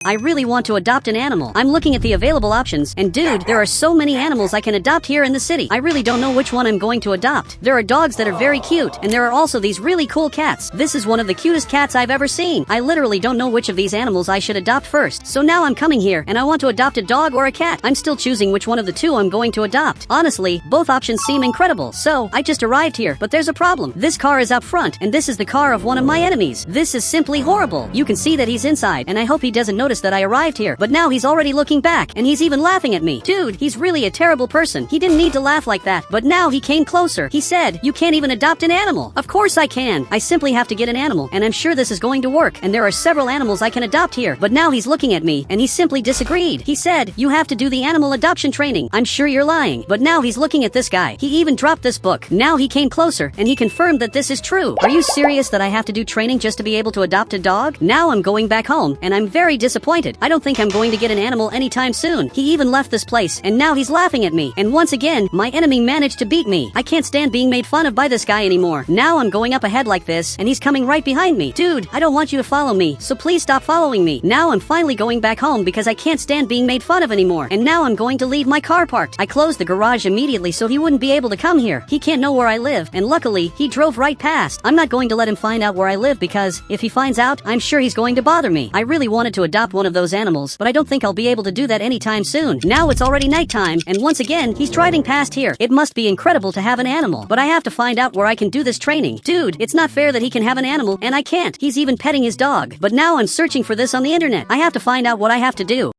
I really want to adopt an animal. I'm looking at the available options, and dude, there are so many animals I can adopt here in the city. I really don't know which one I'm going to adopt. There are dogs that are very cute, and there are also these really cool cats. This is one of the cutest cats I've ever seen. I literally don't know which of these animals I should adopt first. So now I'm coming here, and I want to adopt a dog or a cat. I'm still choosing which one of the two I'm going to adopt. Honestly, both options seem incredible. So, I just arrived here, but there's a problem. This car is up front, and this is the car of one of my enemies. This is simply horrible. You can see that he's inside, and I hope he doesn't notice that I arrived here. But now he's already looking back, and he's even laughing at me. Dude, he's really a terrible person. He didn't need to laugh like that, but now he came closer. He said, "You can't even adopt an animal." Of course I can. I simply have to get an animal, and I'm sure this is going to work, and there are several animals I can adopt here. But now he's looking at me, and he simply disagreed. He said, "You have to do the animal adoption training." I'm sure you're lying. But now he's looking at this guy. He even dropped this book. Now he came closer, and he confirmed that this is true. Are you serious that I have to do training just to be able to adopt a dog? Now I'm going back home, and I'm very disappointed. I don't think I'm going to get an animal anytime soon. He even left this place, and now he's laughing at me. And once again, my enemy managed to beat me. I can't stand being made fun of by this guy anymore. Now I'm going up ahead like this, and he's coming right behind me. Dude, I don't want you to follow me, so please stop following me. Now I'm finally going back home because I can't stand being made fun of anymore. And now I'm going to leave my car parked. I closed the garage immediately so he wouldn't be able to come here. He can't know where I live, and luckily, he drove right past. I'm not going to let him find out where I live because if he finds out, I'm sure he's going to bother me. I really wanted to adopt one of those animals, but I don't think I'll be able to do that anytime soon. Now it's already nighttime, and once again, he's driving past here. It must be incredible to have an animal, but I have to find out where I can do this training. Dude, it's not fair that he can have an animal, and I can't. He's even petting his dog. But now I'm searching for this on the internet. I have to find out what I have to do.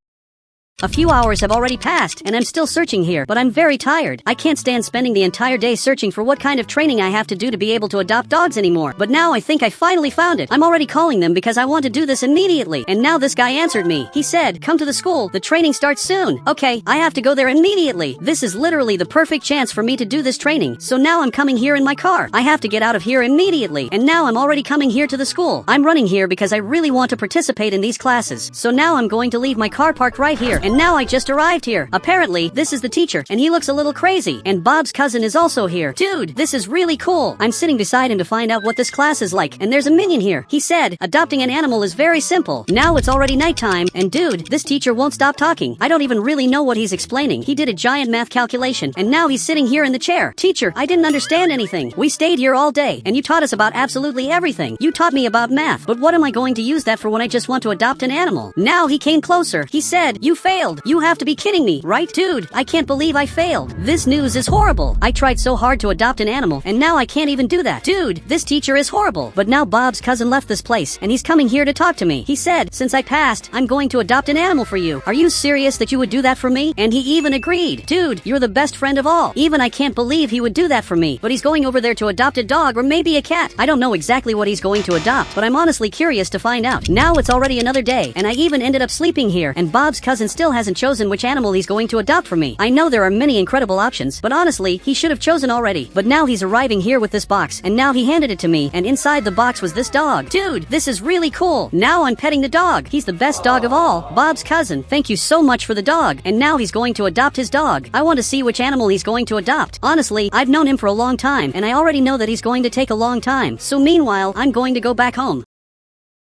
A few hours have already passed, and I'm still searching here, but I'm very tired. I can't stand spending the entire day searching for what kind of training I have to do to be able to adopt dogs anymore. But now I think I finally found it. I'm already calling them because I want to do this immediately. And now this guy answered me. He said, "Come to the school. The training starts soon." Okay, I have to go there immediately. This is literally the perfect chance for me to do this training. So now I'm coming here in my car. I have to get out of here immediately. And now I'm already coming here to the school. I'm running here because I really want to participate in these classes. So now I'm going to leave my car parked right here. And now I just arrived here. Apparently, this is the teacher, and he looks a little crazy. And Bob's cousin is also here. Dude, this is really cool. I'm sitting beside him to find out what this class is like, and there's a minion here. He said, adopting an animal is very simple. Now it's already nighttime, and dude, this teacher won't stop talking. I don't even really know what he's explaining. He did a giant math calculation, and now he's sitting here in the chair. Teacher, I didn't understand anything. We stayed here all day, and you taught us about absolutely everything. You taught me about math, but what am I going to use that for when I just want to adopt an animal? Now he came closer. He said, "You failed. You have to be kidding me, right?" Dude, I can't believe I failed. This news is horrible. I tried so hard to adopt an animal, and now I can't even do that. Dude, this teacher is horrible. But now Bob's cousin left this place, and he's coming here to talk to me. He said, "Since I passed, I'm going to adopt an animal for you. Are you serious that you would do that for me?" And he even agreed. Dude, you're the best friend of all. Even I can't believe he would do that for me. But he's going over there to adopt a dog or maybe a cat. I don't know exactly what he's going to adopt, but I'm honestly curious to find out. Now it's already another day, and I even ended up sleeping here, and Bob's cousin still hasn't chosen which animal he's going to adopt for me. I know there are many incredible options, but honestly, he should have chosen already. But now he's arriving here with this box, and now he handed it to me, and inside the box was this dog. Dude, this is really cool. Now I'm petting the dog. He's the best dog of all. Bob's cousin, thank you so much for the dog. And now he's going to adopt his dog. I want to see which animal he's going to adopt. Honestly, I've known him for a long time, and I already know that he's going to take a long time. So meanwhile, I'm going to go back home.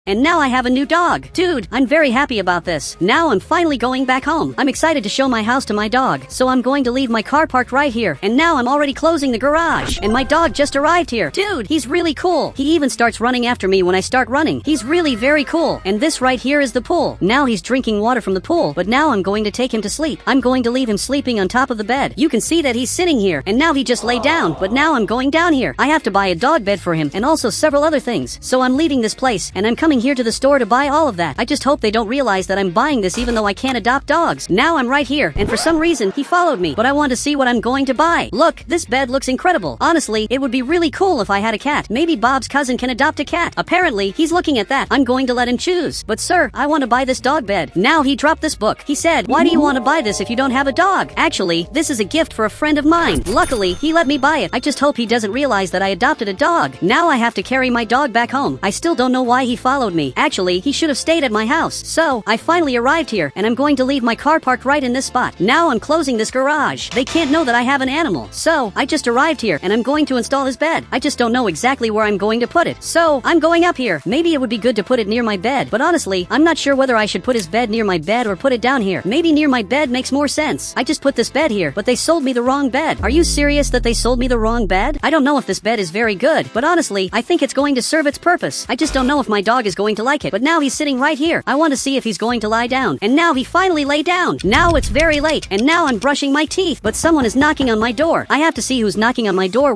And now I have a new dog. Dude, I'm very happy about this. Now I'm finally going back home. I'm excited to show my house to my dog, so I'm going to leave my car parked right here. And now I'm already closing the garage. And my dog just arrived here. Dude, he's really cool. He even starts running after me when I start running. He's really very cool. And this right here is the pool. Now he's drinking water from the pool, but now I'm going to take him to sleep. I'm going to leave him sleeping on top of the bed. You can see that he's sitting here, and now he just lay down, but now I'm going down here. I have to buy a dog bed for him, and also several other things. So I'm leaving this place, and I'm coming here to the store to buy all of that. I just hope they don't realize that I'm buying this even though I can't adopt dogs. Now I'm right here, and for some reason, he followed me, but I want to see what I'm going to buy. Look, this bed looks incredible. Honestly, it would be really cool if I had a cat. Maybe Bob's cousin can adopt a cat. Apparently, he's looking at that. I'm going to let him choose. But sir, I want to buy this dog bed. Now he dropped this book. He said, "Why do you want to buy this if you don't have a dog?" Actually, this is a gift for a friend of mine. Luckily, he let me buy it. I just hope he doesn't realize that I adopted a dog. Now I have to carry my dog back home. I still don't know why he followed followed me. Actually, he should have stayed at my house. So, I finally arrived here, and I'm going to leave my car parked right in this spot. Now I'm closing this garage. They can't know that I have an animal. So, I just arrived here, and I'm going to install his bed. I just don't know exactly where I'm going to put it. So, I'm going up here. Maybe it would be good to put it near my bed, but honestly, I'm not sure whether I should put his bed near my bed or put it down here. Maybe near my bed makes more sense. I just put this bed here, but they sold me the wrong bed. Are you serious that they sold me the wrong bed? I don't know if this bed is very good, but honestly, I think it's going to serve its purpose. I just don't know if my dog is going to like it, but now he's sitting right here. I want to see if he's going to lie down. And now he finally lay down. Now it's very late, and now I'm brushing my teeth, but someone is knocking on my door. I have to see who's knocking on my door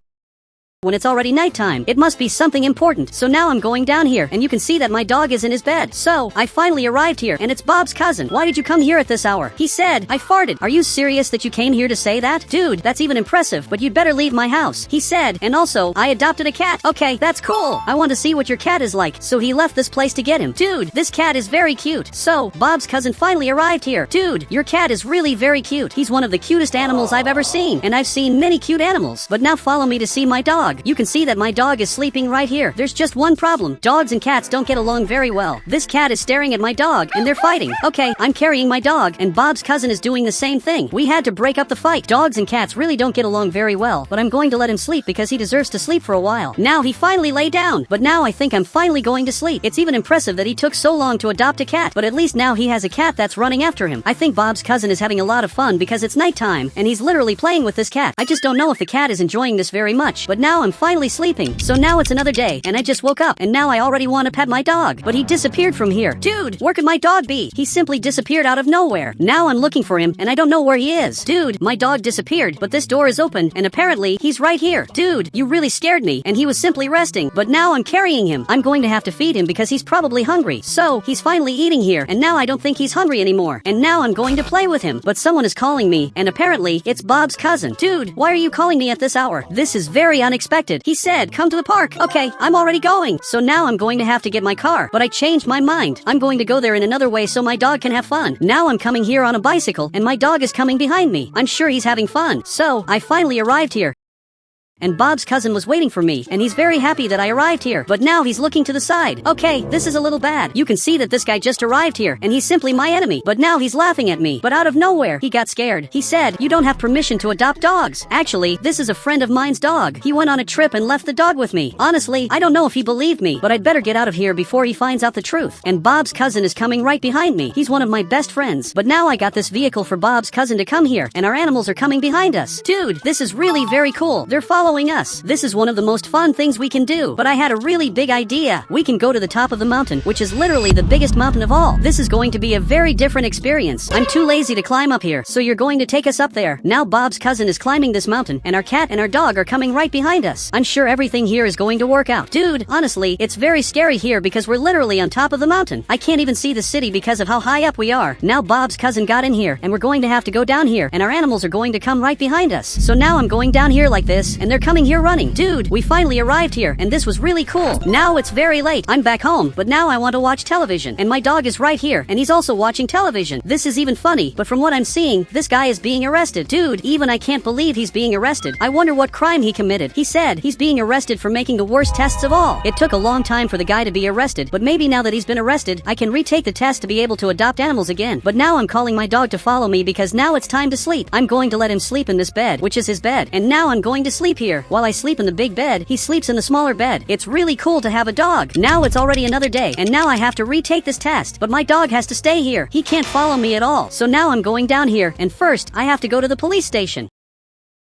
when it's already nighttime. It must be something important. So now I'm going down here, and you can see that my dog is in his bed. So, I finally arrived here, and it's Bob's cousin. Why did you come here at this hour? He said, I farted. Are you serious that you came here to say that? Dude, that's even impressive, but you'd better leave my house. He said, and also, I adopted a cat. Okay, that's cool. I want to see what your cat is like. So he left this place to get him. Dude, this cat is very cute. So, Bob's cousin finally arrived here. Dude, your cat is really very cute. He's one of the cutest animals I've ever seen, and I've seen many cute animals. But now follow me to see my dog. You can see that my dog is sleeping right here. There's just one problem. Dogs and cats don't get along very well. This cat is staring at my dog, and they're fighting. Okay, I'm carrying my dog, and Bob's cousin is doing the same thing. We had to break up the fight. Dogs and cats really don't get along very well, but I'm going to let him sleep because he deserves to sleep for a while. Now he finally lay down, but now I think I'm finally going to sleep. It's even impressive that he took so long to adopt a cat, but at least now he has a cat that's running after him. I think Bob's cousin is having a lot of fun because it's nighttime, and he's literally playing with this cat. I just don't know if the cat is enjoying this very much, but now I'm finally sleeping. So now it's another day, and I just woke up, and now I already want to pet my dog, but he disappeared from here. Dude, where could my dog be? He simply disappeared out of nowhere. Now I'm looking for him, and I don't know where he is. Dude, my dog disappeared, but this door is open, and apparently, he's right here. Dude, you really scared me, and he was simply resting, but now I'm carrying him. I'm going to have to feed him because he's probably hungry. So, he's finally eating here, and now I don't think he's hungry anymore, and now I'm going to play with him, but someone is calling me, and apparently, it's Bob's cousin. Dude, why are you calling me at this hour? This is very unexpected. He said, come to the park. Okay, I'm already going. So now I'm going to have to get my car, but I changed my mind. I'm going to go there in another way so my dog can have fun. Now I'm coming here on a bicycle, and my dog is coming behind me. I'm sure he's having fun. So, I finally arrived here. And Bob's cousin was waiting for me, and he's very happy that I arrived here, but now he's looking to the side. Okay, this is a little bad. You can see that this guy just arrived here, and he's simply my enemy, but now he's laughing at me. But out of nowhere, he got scared. He said, you don't have permission to adopt dogs. Actually, this is a friend of mine's dog. He went on a trip and left the dog with me. Honestly, I don't know if he believed me, but I'd better get out of here before he finds out the truth. And Bob's cousin is coming right behind me. He's one of my best friends, but now I got this vehicle for Bob's cousin to come here, and our animals are coming behind us. Dude, this is really very cool. They're following us. This is one of the most fun things we can do, but I had a really big idea. We can go to the top of the mountain, which is literally the biggest mountain of all. This is going to be a very different experience. I'm too lazy to climb up here, so you're going to take us up there. Now Bob's cousin is climbing this mountain, and our cat and our dog are coming right behind us. I'm sure everything here is going to work out. Dude, honestly, it's very scary here because we're literally on top of the mountain. I can't even see the city because of how high up we are. Now Bob's cousin got in here, and we're going to have to go down here, and our animals are going to come right behind us. So now I'm going down here like this, and they're coming here running. Dude, we finally arrived here, and this was really cool. Now it's very late. I'm back home, but now I want to watch television, and my dog is right here, and he's also watching television. This is even funny, but from what I'm seeing, this guy is being arrested. Dude, even I can't believe he's being arrested. I wonder what crime he committed. He said he's being arrested for making the worst tests of all. It took a long time for the guy to be arrested, but maybe now that he's been arrested, I can retake the test to be able to adopt animals again. But now I'm calling my dog to follow me because now it's time to sleep. I'm going to let him sleep in this bed, which is his bed, and now I'm going to sleep here. While I sleep in the big bed, he sleeps in the smaller bed. It's really cool to have a dog. Now it's already another day, and now I have to retake this test, but my dog has to stay here. He can't follow me at all. So now I'm going down here, and first, I have to go to the police station.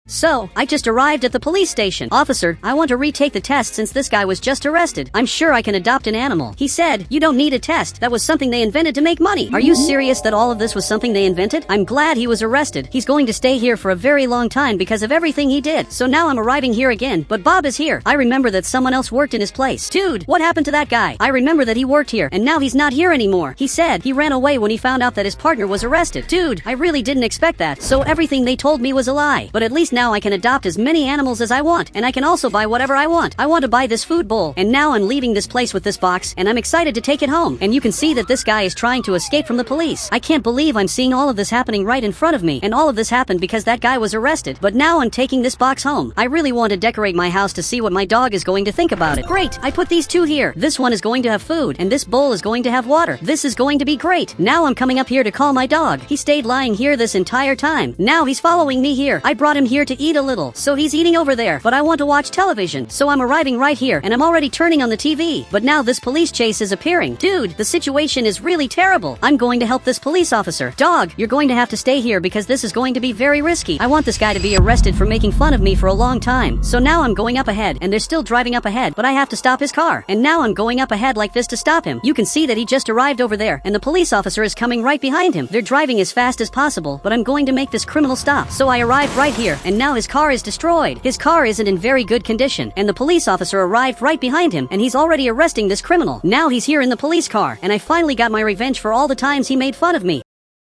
So, I just arrived at the police station. Officer, I want to retake the test since this guy was just arrested. I'm sure I can adopt an animal. He said, you don't need a test. That was something they invented to make money. Are you serious that all of this was something they invented? I'm glad he was arrested. He's going to stay here for a very long time because of everything he did. So now I'm arriving here again, but Bob is here. I remember that someone else worked in his place. Dude, what happened to that guy? I remember that he worked here, and now he's not here anymore. He said he ran away when he found out that his partner was arrested. Dude, I really didn't expect that. So everything they told me was a lie. But at least now I can adopt as many animals as I want, and I can also buy whatever I want. I want to buy this food bowl, and now I'm leaving this place with this box, and I'm excited to take it home. And you can see that this guy is trying to escape from the police. I can't believe I'm seeing all of this happening right in front of me, and all of this happened because that guy was arrested. But now I'm taking this box home. I really want to decorate my house to see what my dog is going to think about it. Great, I put these two here. This one is going to have food, and this bowl is going to have water. This is going to be great. Now I'm coming up here to call my dog. He stayed lying here this entire time. Now he's following me here. I brought him here to eat a little, so he's eating over there, but I want to watch television, so I'm arriving right here, and I'm already turning on the TV. But now this police chase is appearing. Dude, the situation is really terrible. I'm going to help this police officer. Dog, you're going to have to stay here because this is going to be very risky. I want this guy to be arrested for making fun of me for a long time. So now I'm going up ahead, and they're still driving up ahead, but I have to stop his car. And now I'm going up ahead like this to stop him. You can see that he just arrived over there, and the police officer is coming right behind him. They're driving as fast as possible, but I'm going to make this criminal stop. So I arrived right here, and now his car is destroyed. His car isn't in very good condition, and the police officer arrived right behind him, and he's already arresting this criminal. Now he's here in the police car, and I finally got my revenge for all the times he made fun of me.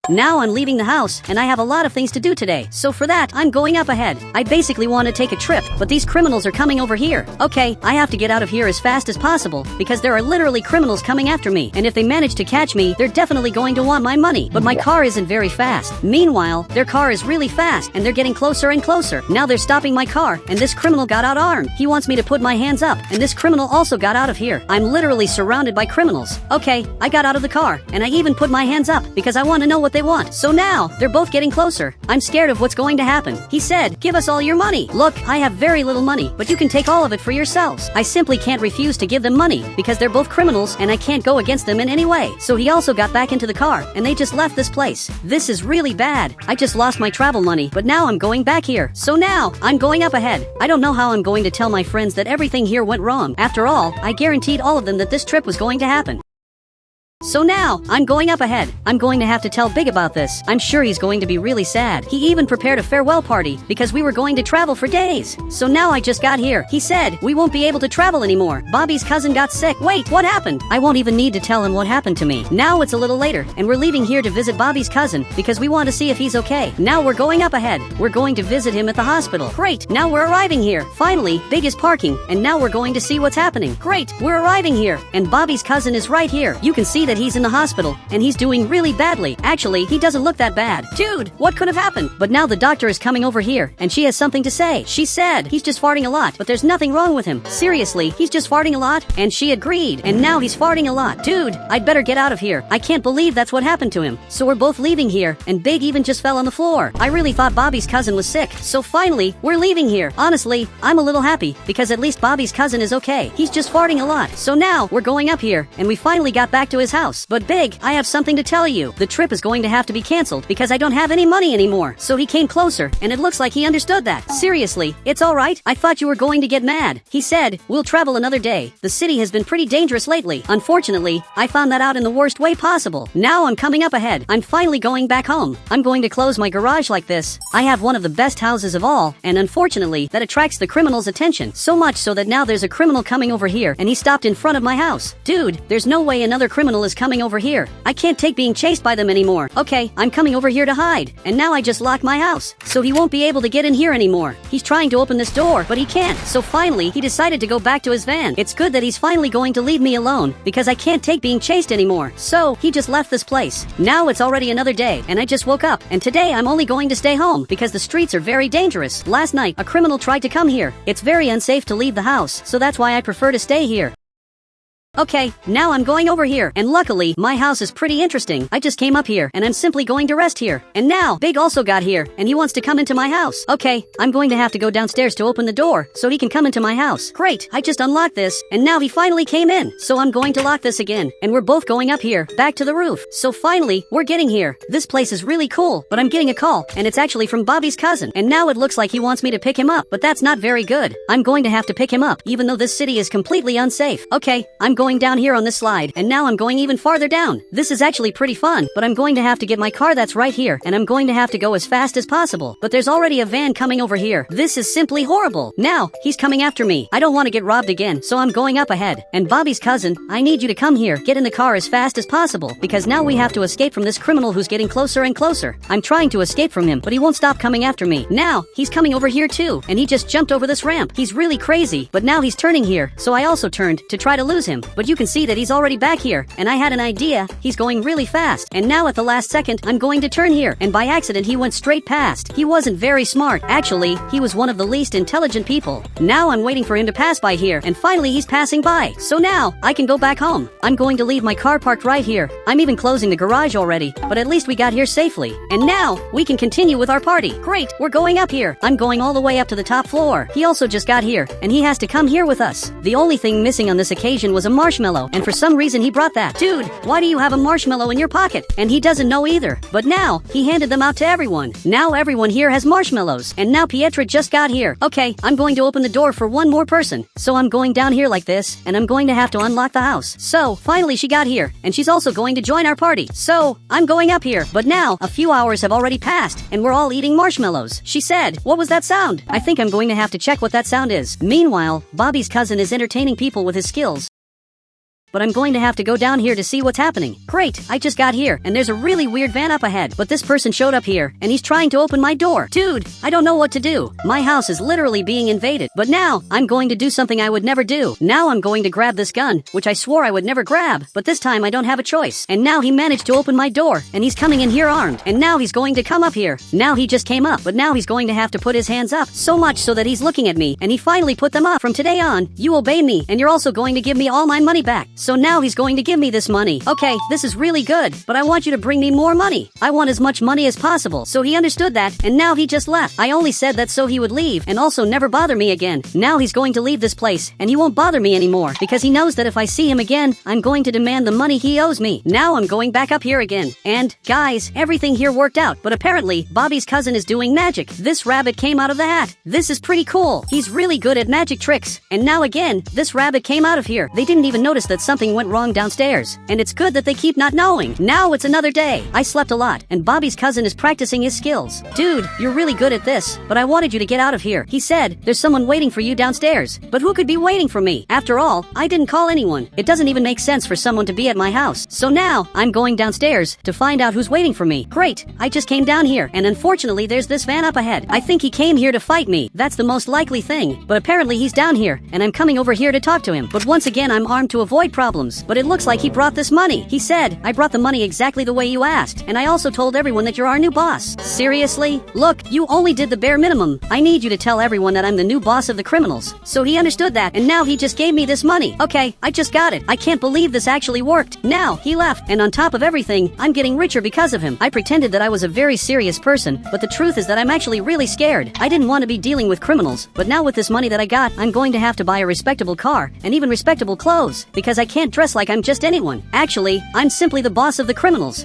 Now I'm leaving the house, and I have a lot of things to do today, so for that, I'm going up ahead. I basically want to take a trip, but these criminals are coming over here. Okay, I have to get out of here as fast as possible, because there are literally criminals coming after me, and if they manage to catch me, they're definitely going to want my money. But my car isn't very fast. Meanwhile, their car is really fast, and they're getting closer and closer. Now they're stopping my car, and this criminal got out armed. He wants me to put my hands up, and this criminal also got out of here. I'm literally surrounded by criminals. Okay, I got out of the car, and I even put my hands up, because I want to know what they want. So now, they're both getting closer. I'm scared of what's going to happen. He said, "Give us all your money." Look, I have very little money, but you can take all of it for yourselves. I simply can't refuse to give them money, because they're both criminals, and I can't go against them in any way. So he also got back into the car, and they just left this place. This is really bad. I just lost my travel money, but now I'm going back here. So now, I'm going up ahead. I don't know how I'm going to tell my friends that everything here went wrong. After all, I guaranteed all of them that this trip was going to happen. So now, I'm going up ahead. I'm going to have to tell Big about this. I'm sure he's going to be really sad. He even prepared a farewell party, because we were going to travel for days. So now I just got here. He said, we won't be able to travel anymore. Bobby's cousin got sick. Wait, what happened? I won't even need to tell him what happened to me. Now it's a little later, and we're leaving here to visit Bobby's cousin, because we want to see if he's okay. Now we're going up ahead. We're going to visit him at the hospital. Great, now we're arriving here. Finally, Big is parking, and now we're going to see what's happening. Great, we're arriving here, and Bobby's cousin is right here. You can see that he's in the hospital, and he's doing really badly. Actually, he doesn't look that bad. Dude, what could have happened? But now the doctor is coming over here, and she has something to say. She said, he's just farting a lot, but there's nothing wrong with him. Seriously, he's just farting a lot? And she agreed, and now he's farting a lot. Dude, I'd better get out of here. I can't believe that's what happened to him. So we're both leaving here, and Big even just fell on the floor. I really thought Bobby's cousin was sick, so finally, we're leaving here. Honestly, I'm a little happy, because at least Bobby's cousin is okay. He's just farting a lot. So now, we're going up here, and we finally got back to his house. But Big, I have something to tell you. The trip is going to have to be canceled, because I don't have any money anymore. So he came closer, and it looks like he understood that. Seriously, it's alright? I thought you were going to get mad. He said, we'll travel another day. The city has been pretty dangerous lately. Unfortunately, I found that out in the worst way possible. Now I'm coming up ahead. I'm finally going back home. I'm going to close my garage like this. I have one of the best houses of all, and unfortunately, that attracts the criminal's attention. So much so that now there's a criminal coming over here, and he stopped in front of my house. Dude, there's no way another criminal is coming over here. I can't take being chased by them anymore. Okay, I'm coming over here to hide, and now I just locked my house, so he won't be able to get in here anymore. He's trying to open this door, but he can't. So finally, he decided to go back to his van. It's good that he's finally going to leave me alone, because I can't take being chased anymore. So, he just left this place. Now it's already another day, and I just woke up, and today I'm only going to stay home, because the streets are very dangerous. Last night, a criminal tried to come here. It's very unsafe to leave the house, so that's why I prefer to stay here. Okay, now I'm going over here, and luckily, my house is pretty interesting. I just came up here, and I'm simply going to rest here. And now, Big also got here, and he wants to come into my house. Okay, I'm going to have to go downstairs to open the door, so he can come into my house. Great, I just unlocked this, and now he finally came in. So I'm going to lock this again, and we're both going up here, back to the roof. So finally, we're getting here. This place is really cool, but I'm getting a call, and it's actually from Bobby's cousin. And now it looks like he wants me to pick him up, but that's not very good. I'm going to have to pick him up, even though this city is completely unsafe. Okay, I'm going down here on this slide, and now I'm going even farther down. This is actually pretty fun, but I'm going to have to get my car that's right here, and I'm going to have to go as fast as possible. But there's already a van coming over here. This is simply horrible. Now, he's coming after me. I don't want to get robbed again, so I'm going up ahead. And Bobby's cousin, I need you to come here. Get in the car as fast as possible, because now we have to escape from this criminal who's getting closer and closer. I'm trying to escape from him, but he won't stop coming after me. Now, he's coming over here too, and he just jumped over this ramp. He's really crazy, but now he's turning here, so I also turned to try to lose him. But you can see that he's already back here, and I had an idea. He's going really fast, and now at the last second, I'm going to turn here, and by accident he went straight past. He wasn't very smart. Actually, he was one of the least intelligent people. Now I'm waiting for him to pass by here, and finally he's passing by. So now, I can go back home. I'm going to leave my car parked right here. I'm even closing the garage already, but at least we got here safely. And now, we can continue with our party. Great, we're going up here. I'm going all the way up to the top floor. He also just got here, and he has to come here with us. The only thing missing on this occasion was a marshmallow, and for some reason he brought that. Dude, why do you have a marshmallow in your pocket? And he doesn't know either. But now, he handed them out to everyone. Now everyone here has marshmallows. And now Pietra just got here. Okay, I'm going to open the door for one more person. So I'm going down here like this, and I'm going to have to unlock the house. So, finally she got here, and she's also going to join our party. So, I'm going up here. But now, a few hours have already passed, and we're all eating marshmallows. She said, what was that sound? I think I'm going to have to check what that sound is. Meanwhile, Bobby's cousin is entertaining people with his skills. But I'm going to have to go down here to see what's happening. Great, I just got here, and there's a really weird van up ahead. But this person showed up here, and he's trying to open my door. Dude, I don't know what to do. My house is literally being invaded. But now, I'm going to do something I would never do. Now I'm going to grab this gun, which I swore I would never grab. But this time I don't have a choice. And now he managed to open my door, and he's coming in here armed. And now he's going to come up here. Now he just came up, but now he's going to have to put his hands up, so much so that he's looking at me, and he finally put them up. From today on, you obey me, and you're also going to give me all my money back. So now he's going to give me this money. Okay, this is really good, but I want you to bring me more money. I want as much money as possible. So he understood that, and now he just left. I only said that so he would leave, and also never bother me again. Now he's going to leave this place, and he won't bother me anymore, because he knows that if I see him again, I'm going to demand the money he owes me. Now I'm going back up here again. And, guys, everything here worked out, but apparently, Bobby's cousin is doing magic. This rabbit came out of the hat. This is pretty cool. He's really good at magic tricks. And now again, this rabbit came out of here. They didn't even notice that something went wrong downstairs, and it's good that they keep not knowing. Now it's another day. I slept a lot, and Bobby's cousin is practicing his skills. Dude, you're really good at this, but I wanted you to get out of here. He said, there's someone waiting for you downstairs. But who could be waiting for me? After all, I didn't call anyone. It doesn't even make sense for someone to be at my house. So now, I'm going downstairs to find out who's waiting for me. Great, I just came down here, and unfortunately there's this van up ahead. I think he came here to fight me. That's the most likely thing. But apparently he's down here, and I'm coming over here to talk to him. But once again, I'm armed to avoid problems. But it looks like he brought this money. He said, I brought the money exactly the way you asked, and I also told everyone that you're our new boss. Seriously? Look, you only did the bare minimum. I need you to tell everyone that I'm the new boss of the criminals. So he understood that, and now he just gave me this money. Okay, I just got it. I can't believe this actually worked. Now, he left, and on top of everything, I'm getting richer because of him. I pretended that I was a very serious person, but the truth is that I'm actually really scared. I didn't want to be dealing with criminals, but now with this money that I got, I'm going to have to buy a respectable car, and even respectable clothes, because I can't dress like I'm just anyone. Actually, I'm simply the boss of the criminals.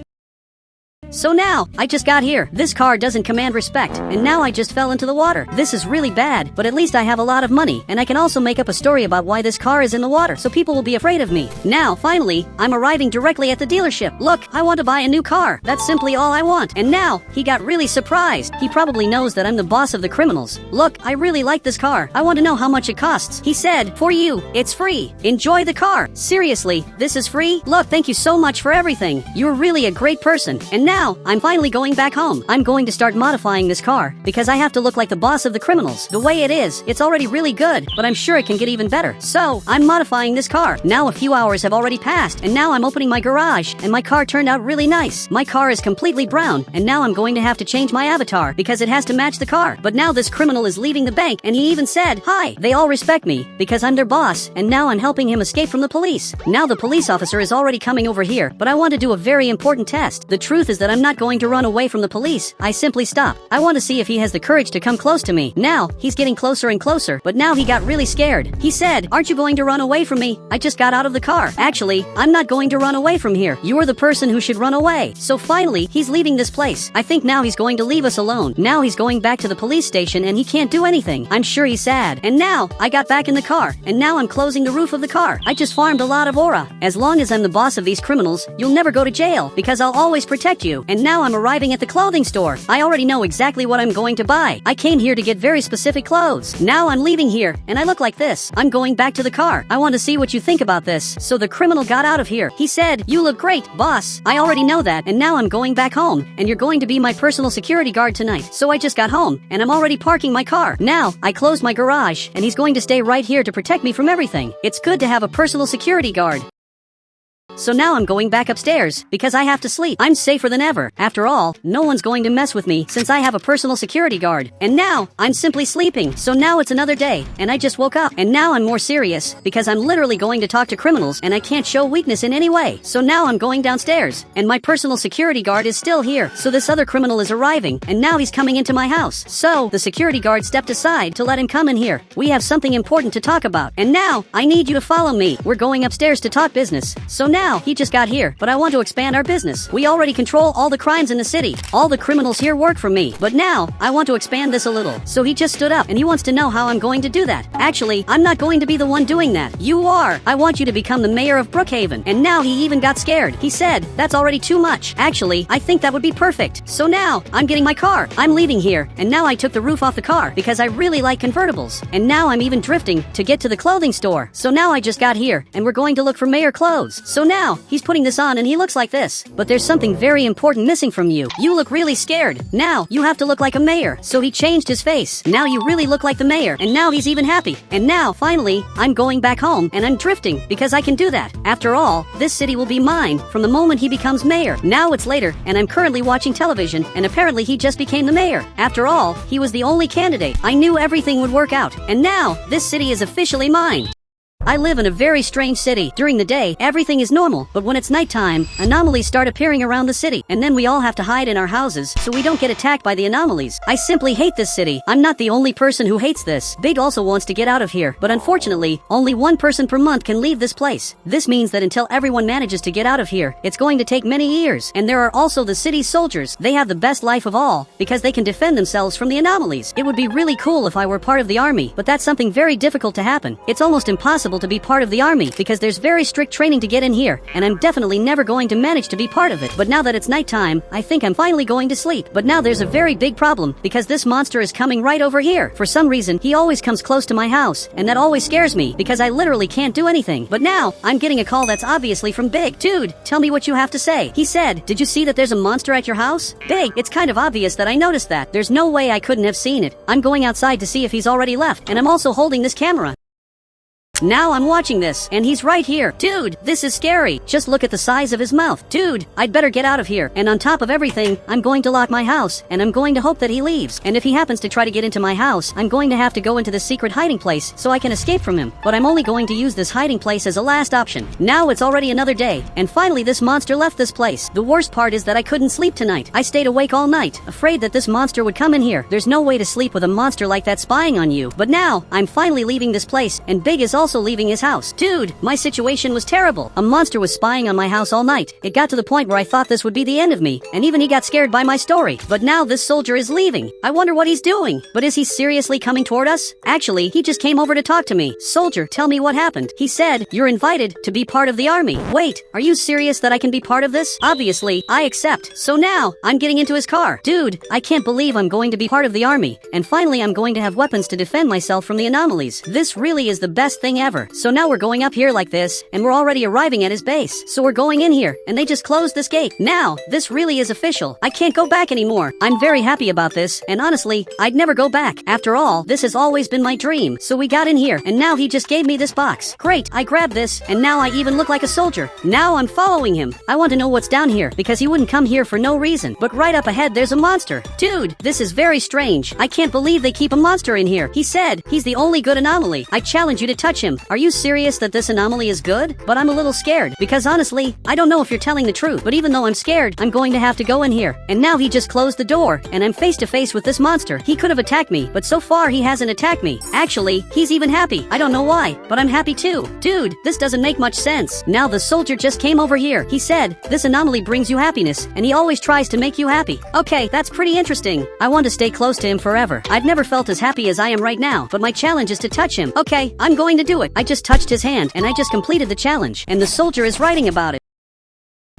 So now, I just got here. This car doesn't command respect, and now I just fell into the water. This is really bad, but at least I have a lot of money, and I can also make up a story about why this car is in the water, so people will be afraid of me. Now, finally, I'm arriving directly at the dealership. Look, I want to buy a new car. That's simply all I want. And now, he got really surprised. He probably knows that I'm the boss of the criminals. Look, I really like this car. I want to know how much it costs. He said, for you, it's free. Enjoy the car. Seriously, this is free? Look, thank you so much for everything. You're really a great person. And now, I'm finally going back home. I'm going to start modifying this car, because I have to look like the boss of the criminals. The way it is, it's already really good, but I'm sure it can get even better. So, I'm modifying this car. Now a few hours have already passed, and now I'm opening my garage, and my car turned out really nice. My car is completely brown, and now I'm going to have to change my avatar, because it has to match the car. But now this criminal is leaving the bank, and he even said, hi. They all respect me, because I'm their boss, and now I'm helping him escape from the police. Now the police officer is already coming over here, but I want to do a very important test. The truth is that that I'm not going to run away from the police, I simply stop. I want to see if he has the courage to come close to me. Now, he's getting closer and closer, but now he got really scared. He said, "Aren't you going to run away from me? I just got out of the car." Actually, I'm not going to run away from here. You are the person who should run away. So finally, he's leaving this place. I think now he's going to leave us alone. Now he's going back to the police station and he can't do anything. I'm sure he's sad. And now, I got back in the car, and now I'm closing the roof of the car. I just farmed a lot of aura. As long as I'm the boss of these criminals, you'll never go to jail, because I'll always protect you. And now I'm arriving at the clothing store. I already know exactly what I'm going to buy. I came here to get very specific clothes. Now I'm leaving here, and I look like this. I'm going back to the car. I want to see what you think about this. So the criminal got out of here. He said, "You look great, boss." I already know that, and now I'm going back home, and you're going to be my personal security guard tonight. So I just got home, and I'm already parking my car. Now, I closed my garage, and he's going to stay right here to protect me from everything. It's good to have a personal security guard. So now I'm going back upstairs, because I have to sleep. I'm safer than ever. After all, no one's going to mess with me since I have a personal security guard. And now, I'm simply sleeping. So now it's another day, and I just woke up. And now I'm more serious, because I'm literally going to talk to criminals, and I can't show weakness in any way. So now I'm going downstairs, and my personal security guard is still here. So this other criminal is arriving, and now he's coming into my house. So, the security guard stepped aside to let him come in here. We have something important to talk about. And now, I need you to follow me. We're going upstairs to talk business. So now, he just got here, but I want to expand our business. We already control all the crimes in the city. All the criminals here work for me. But now, I want to expand this a little. So he just stood up, and he wants to know how I'm going to do that. Actually, I'm not going to be the one doing that. You are. I want you to become the mayor of Brookhaven. And now he even got scared. He said, "That's already too much." Actually, I think that would be perfect. So now, I'm getting my car. I'm leaving here, and now I took the roof off the car, because I really like convertibles. And now I'm even drifting to get to the clothing store. So now I just got here, and we're going to look for mayor clothes. So now, he's putting this on and he looks like this. But there's something very important missing from you. You look really scared. Now, you have to look like a mayor. So he changed his face. Now you really look like the mayor. And now he's even happy. And now, finally, I'm going back home and I'm drifting because I can do that. After all, this city will be mine from the moment he becomes mayor. Now it's later and I'm currently watching television and apparently he just became the mayor. After all, he was the only candidate. I knew everything would work out. And now, this city is officially mine. I live in a very strange city. During the day, everything is normal, but when it's nighttime, anomalies start appearing around the city, and then we all have to hide in our houses so we don't get attacked by the anomalies. I simply hate this city. I'm not the only person who hates this. Big also wants to get out of here, but unfortunately, only one person per month can leave this place. This means that until everyone manages to get out of here, it's going to take many years. And there are also the city's soldiers. They have the best life of all, because they can defend themselves from the anomalies. It would be really cool if I were part of the army, but that's something very difficult to happen. It's almost impossible to be part of the army because there's very strict training to get in here, and I'm definitely never going to manage to be part of it. But now that it's nighttime, I think I'm finally going to sleep. But now there's a very big problem because this monster is coming right over here. For some reason, he always comes close to my house, and that always scares me because I literally can't do anything. But now, I'm getting a call that's obviously from Big. "Dude, tell me what you have to say." He said, "Did you see that there's a monster at your house?" "Big, it's kind of obvious that I noticed that. There's no way I couldn't have seen it. I'm going outside to see if he's already left, and I'm also holding this camera. Now I'm watching this, and he's right here. Dude, this is scary. Just look at the size of his mouth. Dude, I'd better get out of here. And on top of everything, I'm going to lock my house, and I'm going to hope that he leaves. And if he happens to try to get into my house, I'm going to have to go into the secret hiding place so I can escape from him. But I'm only going to use this hiding place as a last option. Now it's already another day, and finally this monster left this place. The worst part is that I couldn't sleep tonight. I stayed awake all night, afraid that this monster would come in here. There's no way to sleep with a monster like that spying on you. But now, I'm finally leaving this place, and Big is also leaving his house. Dude, my situation was terrible. A monster was spying on my house all night. It got to the point where I thought this would be the end of me, and even he got scared by my story. But now this soldier is leaving. I wonder what he's doing. But is he seriously coming toward us? Actually, he just came over to talk to me. "Soldier, tell me what happened." He said, "You're invited to be part of the army." Wait, are you serious that I can be part of this? Obviously, I accept. So now, I'm getting into his car. Dude, I can't believe I'm going to be part of the army. And finally, I'm going to have weapons to defend myself from the anomalies. This really is the best thing ever. So now we're going up here like this, and we're already arriving at his base. So we're going in here, and they just closed this gate. Now, this really is official. I can't go back anymore. I'm very happy about this, and honestly, I'd never go back. After all, this has always been my dream. So we got in here, and now he just gave me this box. Great, I grabbed this, and now I even look like a soldier. Now I'm following him. I want to know what's down here, because he wouldn't come here for no reason. But right up ahead, there's a monster. Dude, this is very strange. I can't believe they keep a monster in here. He said, he's the only good anomaly. I challenge you to touch him. him. Are you serious that this anomaly is good? But I'm a little scared, because honestly, I don't know if you're telling the truth, but even though I'm scared, I'm going to have to go in here. And now he just closed the door, and I'm face to face with this monster. He could have attacked me, but so far he hasn't attacked me. Actually, he's even happy. I don't know why, but I'm happy too. Dude, this doesn't make much sense. Now the soldier just came over here. He said, this anomaly brings you happiness, and he always tries to make you happy. Okay, that's pretty interesting. I want to stay close to him forever. I've never felt as happy as I am right now, but my challenge is to touch him. Okay, I'm going to do it. I just touched his hand, and I just completed the challenge, and the soldier is writing about it.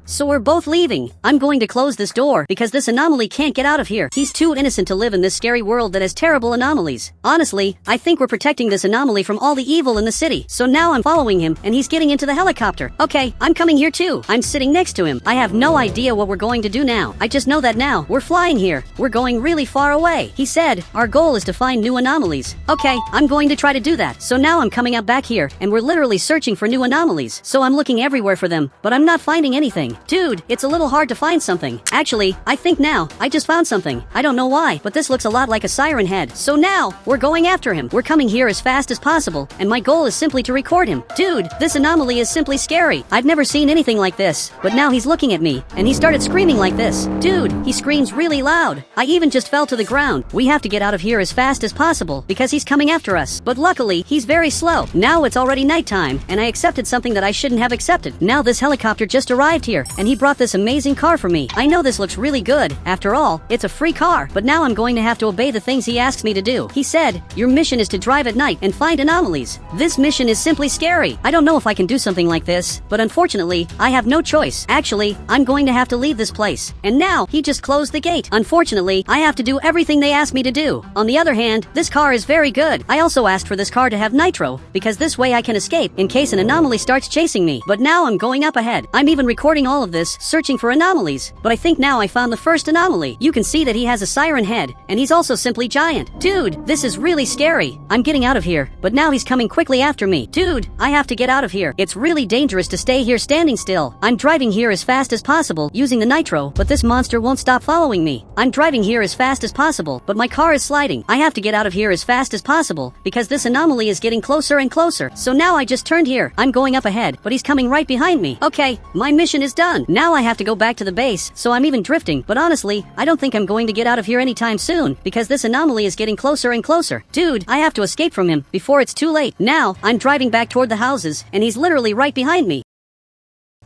So we're both leaving. I'm going to close this door because this anomaly can't get out of here. He's too innocent to live in this scary world that has terrible anomalies. Honestly, I think we're protecting this anomaly from all the evil in the city. So now I'm following him and he's getting into the helicopter. Okay, I'm coming here too. I'm sitting next to him. I have no idea what we're going to do now. I just know that now we're flying here. We're going really far away. He said, our goal is to find new anomalies. Okay, I'm going to try to do that. So now I'm coming out back here and we're literally searching for new anomalies. So I'm looking everywhere for them, but I'm not finding anything. Dude, it's a little hard to find something. Actually, I think now, I just found something. I don't know why, but this looks a lot like a siren head. So now, we're going after him. We're coming here as fast as possible, and my goal is simply to record him. Dude, this anomaly is simply scary. I've never seen anything like this, but now he's looking at me, and he started screaming like this. Dude, he screams really loud. I even just fell to the ground. We have to get out of here as fast as possible, because he's coming after us. But luckily, he's very slow. Now it's already nighttime, and I accepted something that I shouldn't have accepted. Now this helicopter just arrived here, and he brought this amazing car for me. I know this looks really good. After all, it's a free car, but now I'm going to have to obey the things he asks me to do. He said, your mission is to drive at night and find anomalies. This mission is simply scary. I don't know if I can do something like this, but unfortunately, I have no choice. Actually, I'm going to have to leave this place. And now, he just closed the gate. Unfortunately, I have to do everything they ask me to do. On the other hand, this car is very good. I also asked for this car to have nitro, because this way I can escape in case an anomaly starts chasing me. But now I'm going up ahead. I'm even recording all of this, searching for anomalies, but I think now I found the first anomaly. You can see that he has a siren head, and he's also simply giant. Dude, this is really scary. I'm getting out of here, but now he's coming quickly after me. Dude, I have to get out of here. It's really dangerous to stay here standing still. I'm driving here as fast as possible, using the nitro, but this monster won't stop following me. I'm driving here as fast as possible, but my car is sliding. I have to get out of here as fast as possible, because this anomaly is getting closer and closer. So now I just turned here. I'm going up ahead, but he's coming right behind me. Okay, my mission is done. Now I have to go back to the base, so I'm even drifting, but honestly, I don't think I'm going to get out of here anytime soon, because this anomaly is getting closer and closer. Dude, I have to escape from him before it's too late. Now, I'm driving back toward the houses, and he's literally right behind me.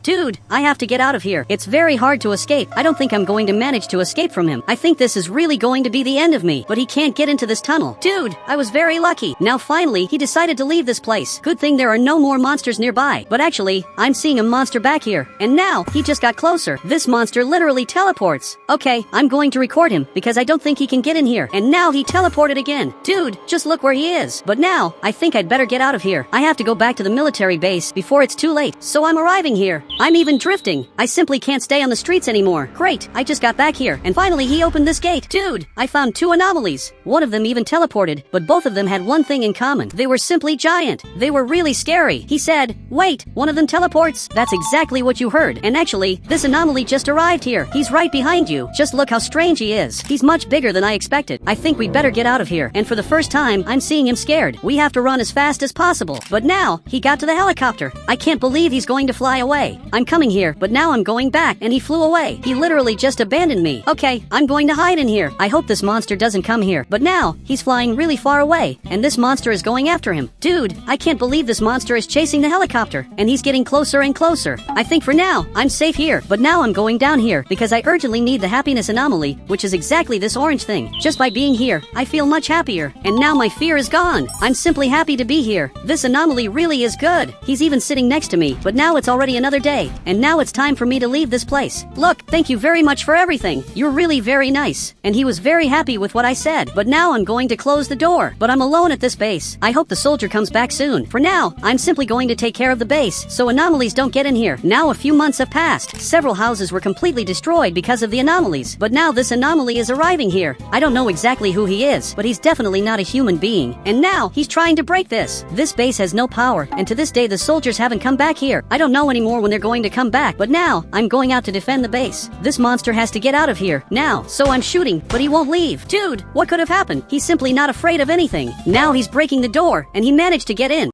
Dude, I have to get out of here. It's very hard to escape. I don't think I'm going to manage to escape from him. I think this is really going to be the end of me, but he can't get into this tunnel. Dude, I was very lucky. Now finally, he decided to leave this place. Good thing there are no more monsters nearby. But actually, I'm seeing a monster back here. And now, he just got closer. This monster literally teleports. Okay, I'm going to record him, because I don't think he can get in here. And now he teleported again. Dude, just look where he is. But now, I think I'd better get out of here. I have to go back to the military base before it's too late. So I'm arriving here. I'm even drifting. I simply can't stay on the streets anymore. Great, I just got back here, and finally he opened this gate. Dude, I found two anomalies. One of them even teleported, but both of them had one thing in common. They were simply giant. They were really scary. He said, wait, one of them teleports? That's exactly what you heard. And actually, this anomaly just arrived here. He's right behind you. Just look how strange he is. He's much bigger than I expected. I think we'd better get out of here. And for the first time, I'm seeing him scared. We have to run as fast as possible. But now, he got to the helicopter. I can't believe he's going to fly away. I'm coming here, but now I'm going back, and he flew away. He literally just abandoned me. Okay, I'm going to hide in here. I hope this monster doesn't come here. But now, he's flying really far away, and this monster is going after him. Dude, I can't believe this monster is chasing the helicopter, and he's getting closer and closer. I think for now, I'm safe here, but now I'm going down here, because I urgently need the happiness anomaly, which is exactly this orange thing. Just by being here, I feel much happier, and now my fear is gone. I'm simply happy to be here. This anomaly really is good. He's even sitting next to me, but now it's already another day, and now it's time for me to leave this place. Look, thank you very much for everything. You're really very nice. And he was very happy with what I said. But now I'm going to close the door. But I'm alone at this base. I hope the soldier comes back soon. For now, I'm simply going to take care of the base, so anomalies don't get in here. Now a few months have passed. Several houses were completely destroyed because of the anomalies. But now this anomaly is arriving here. I don't know exactly who he is, but he's definitely not a human being. And now, he's trying to break this. This base has no power, and to this day the soldiers haven't come back here. I don't know anymore when they're going to come back, but now, I'm going out to defend the base. This monster has to get out of here, now, so I'm shooting, but he won't leave. Dude, what could have happened? He's simply not afraid of anything. Now he's breaking the door, and he managed to get in.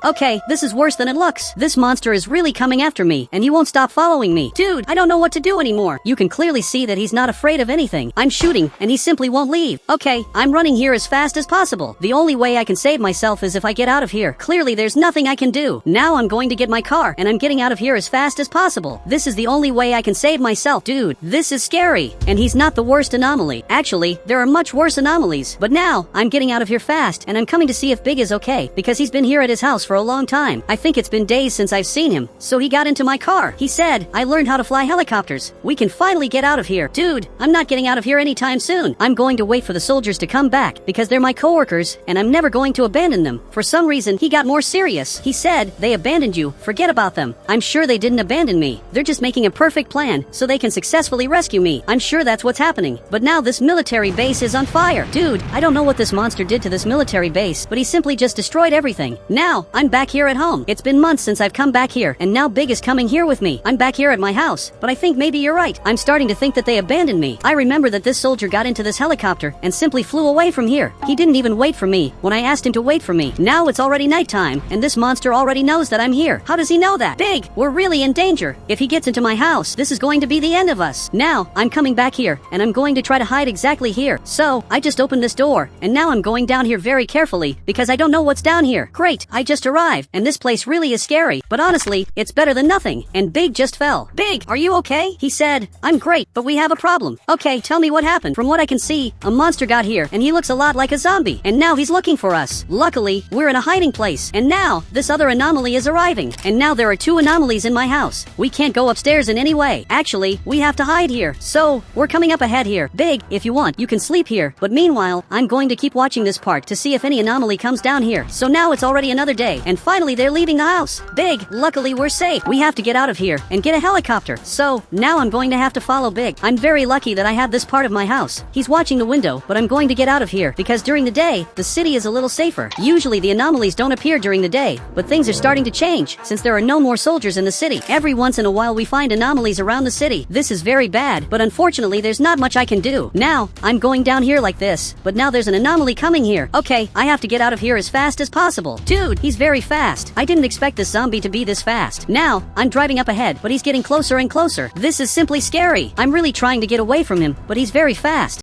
Okay, this is worse than it looks. This monster is really coming after me, and he won't stop following me. Dude, I don't know what to do anymore. You can clearly see that he's not afraid of anything. I'm shooting, and he simply won't leave. Okay, I'm running here as fast as possible. The only way I can save myself is if I get out of here. Clearly, there's nothing I can do. Now I'm going to get my car, and I'm getting out of here as fast as possible. This is the only way I can save myself. Dude, this is scary. And he's not the worst anomaly. Actually, there are much worse anomalies. But now, I'm getting out of here fast, and I'm coming to see if Big is okay, because he's been here at his house for a long time. I think it's been days since I've seen him, so he got into my car. He said, I learned how to fly helicopters. We can finally get out of here. Dude, I'm not getting out of here anytime soon. I'm going to wait for the soldiers to come back, because they're my coworkers, and I'm never going to abandon them. For some reason, he got more serious. He said, they abandoned you. Forget about them. I'm sure they didn't abandon me. They're just making a perfect plan, so they can successfully rescue me. I'm sure that's what's happening. But now this military base is on fire. Dude, I don't know what this monster did to this military base, but he simply just destroyed everything. Now, I'm back here at home. It's been months since I've come back here, and now Big is coming here with me. I'm back here at my house, but I think maybe you're right. I'm starting to think that they abandoned me. I remember that this soldier got into this helicopter and simply flew away from here. He didn't even wait for me when I asked him to wait for me. Now it's already nighttime, and this monster already knows that I'm here. How does he know that? Big, we're really in danger. If he gets into my house, this is going to be the end of us. Now, I'm coming back here, and I'm going to try to hide exactly here. So, I just opened this door, and now I'm going down here very carefully, because I don't know what's down here. Great, I just arrived, and this place really is scary, but honestly, it's better than nothing. And Big just fell. Big, are you okay? He said, I'm great, but we have a problem. Okay, tell me what happened. From what I can see, a monster got here, and he looks a lot like a zombie, and now he's looking for us. Luckily, we're in a hiding place, and now, this other anomaly is arriving, and now there are 2 anomalies in my house. We can't go upstairs in any way. Actually, we have to hide here. So, we're coming up ahead here. Big, if you want, you can sleep here, but meanwhile, I'm going to keep watching this part to see if any anomaly comes down here. So now it's already another day, and finally they're leaving the house. Big, luckily we're safe. We have to get out of here and get a helicopter. So, now I'm going to have to follow Big. I'm very lucky that I have this part of my house. He's watching the window, but I'm going to get out of here because during the day, the city is a little safer. Usually the anomalies don't appear during the day, but things are starting to change since there are no more soldiers in the city. Every once in a while we find anomalies around the city. This is very bad, but unfortunately there's not much I can do. Now, I'm going down here like this, but now there's an anomaly coming here. Okay, I have to get out of here as fast as possible. Dude, he's very fast. I didn't expect this zombie to be this fast. Now, I'm driving up ahead, but he's getting closer and closer. This is simply scary. I'm really trying to get away from him, but he's very fast.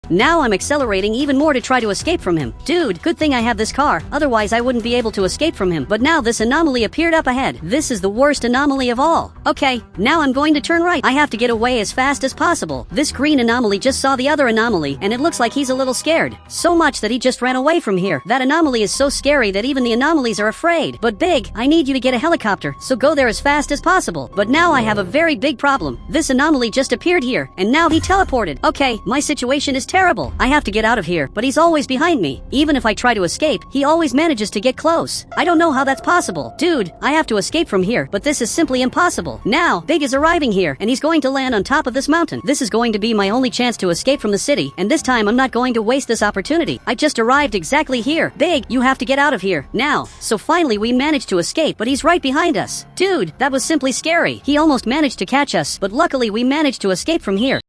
Now I'm accelerating even more to try to escape from him. Dude, good thing I have this car, otherwise I wouldn't be able to escape from him. But now this anomaly appeared up ahead. This is the worst anomaly of all. Okay, now I'm going to turn right. I have to get away as fast as possible. This green anomaly just saw the other anomaly, and it looks like he's a little scared. So much that he just ran away from here. That anomaly is so scary that even the anomalies are afraid. But Big, I need you to get a helicopter, so go there as fast as possible. But now I have a very big problem. This anomaly just appeared here, and now he teleported. Okay, my situation is terrible. I have to get out of here, but he's always behind me. Even if I try to escape, he always manages to get close. I don't know how that's possible. Dude, I have to escape from here, but this is simply impossible. Now, Big is arriving here, and he's going to land on top of this mountain. This is going to be my only chance to escape from the city, and this time I'm not going to waste this opportunity. I just arrived exactly here. Big, you have to get out of here, now. So finally we managed to escape, but he's right behind us. Dude, that was simply scary. He almost managed to catch us, but luckily we managed to escape from here.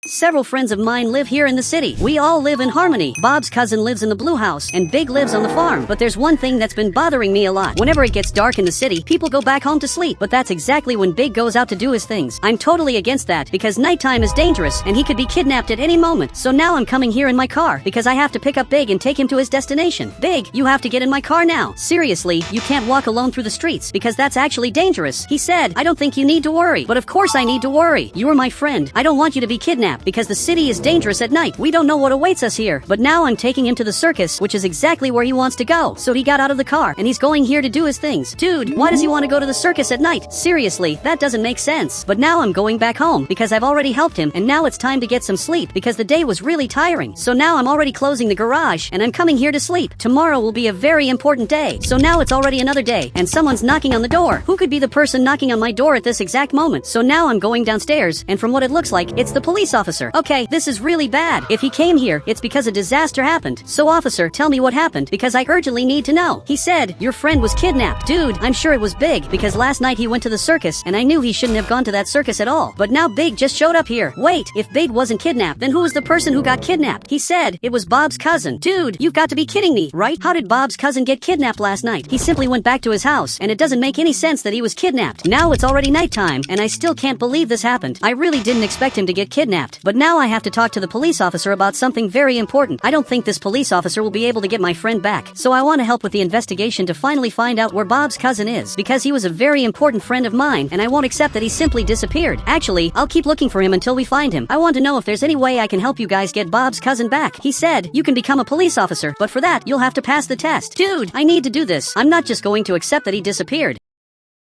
Several friends of mine live here in the city. We all live in harmony. Bob's cousin lives in the blue house, and Big lives on the farm. But there's one thing that's been bothering me a lot. Whenever it gets dark in the city, people go back home to sleep. But that's exactly when Big goes out to do his things. I'm totally against that, because nighttime is dangerous, and he could be kidnapped at any moment. So now I'm coming here in my car, because I have to pick up Big and take him to his destination. Big, you have to get in my car now. Seriously, you can't walk alone through the streets, because that's actually dangerous. He said, I don't think you need to worry. But of course I need to worry. You're my friend. I don't want you to be kidnapped, because the city is dangerous at night. We don't know what awaits us here. But now I'm taking him to the circus, which is exactly where he wants to go. So he got out of the car, and he's going here to do his things. Dude, why does he want to go to the circus at night? Seriously, that doesn't make sense. But now I'm going back home, because I've already helped him, and now it's time to get some sleep, because the day was really tiring. So now I'm already closing the garage, and I'm coming here to sleep. Tomorrow will be a very important day. So now it's already another day, and someone's knocking on the door. Who could be the person knocking on my door at this exact moment? So now I'm going downstairs, and from what it looks like, it's the police officer. officer. Okay, this is really bad. If he came here, it's because a disaster happened. So officer, tell me what happened, because I urgently need to know. He said, your friend was kidnapped. Dude, I'm sure it was Big, because last night he went to the circus, and I knew he shouldn't have gone to that circus at all. But now Big just showed up here. Wait, if Big wasn't kidnapped, then who was the person who got kidnapped? He said, it was Bob's cousin. Dude, you've got to be kidding me, right? How did Bob's cousin get kidnapped last night? He simply went back to his house, and it doesn't make any sense that he was kidnapped. Now it's already nighttime, and I still can't believe this happened. I really didn't expect him to get kidnapped. But now I have to talk to the police officer about something very important. I don't think this police officer will be able to get my friend back. So I want to help with the investigation to finally find out where Bob's cousin is, because he was a very important friend of mine, and I won't accept that he simply disappeared. Actually, I'll keep looking for him until we find him. I want to know if there's any way I can help you guys get Bob's cousin back. He said, you can become a police officer, but for that, you'll have to pass the test. Dude, I need to do this. I'm not just going to accept that he disappeared.